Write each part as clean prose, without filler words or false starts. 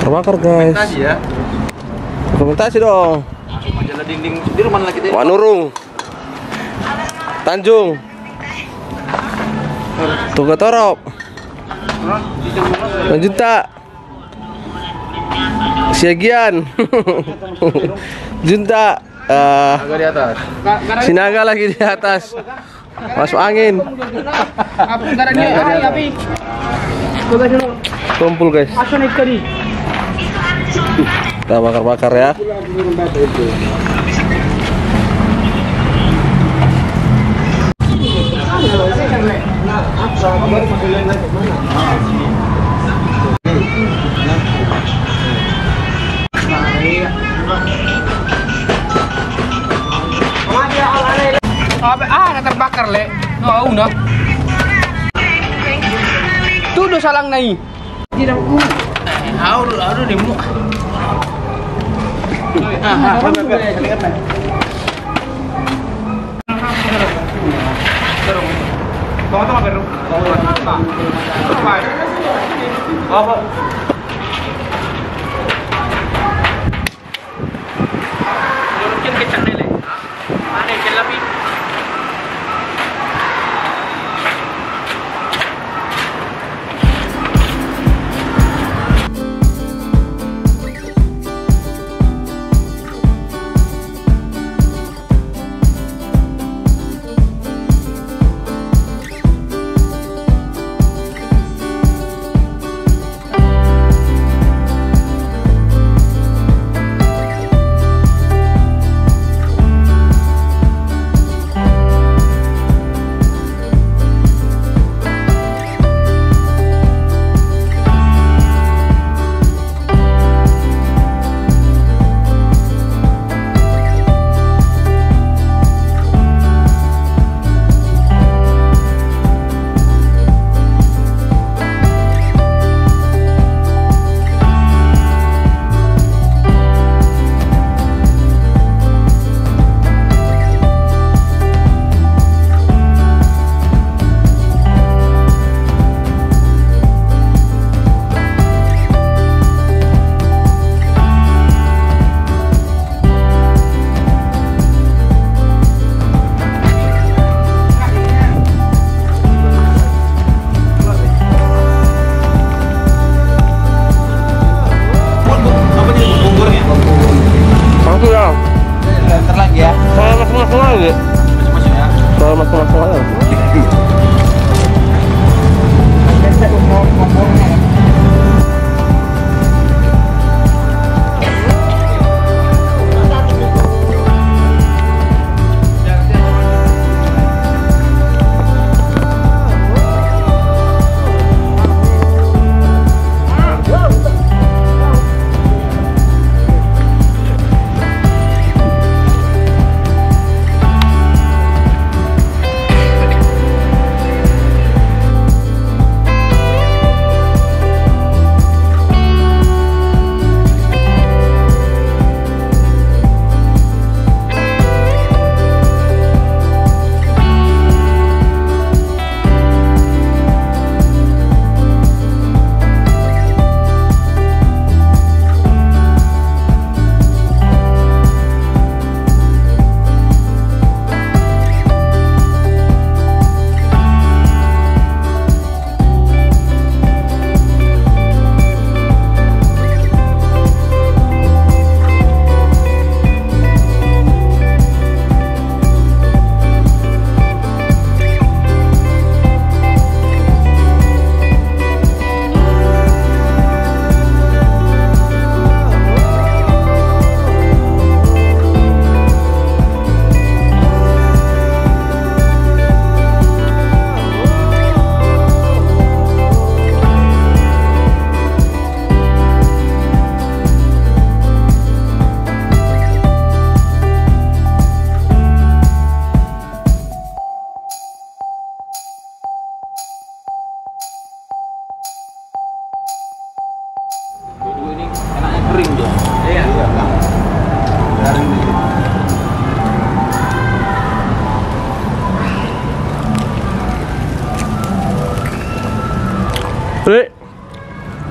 Bakar guys. Dokumentasi ya. Dokumentasi dong. Majalah dinding di rumah lagi deh. Wanurung. Tanjung. Tuga Torop. Junta. Siagian. Junta. Agak di atas. Sinaga lagi di atas. Masuk angin. Kumpul guys. Kita bakar-bakar ya. Terbakar le, no udah. Tuh udah salang naik. Tidak aduh di muka.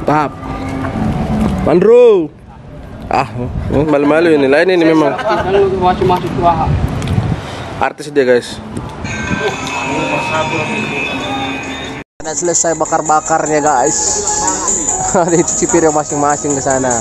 Tahap Mandro. Malu-malu ini. Lain ini memang. Masuk wah. Artis dia, guys. Udah selesai bakar-bakarnya, guys. Ada itu cipir masing-masing ke sana.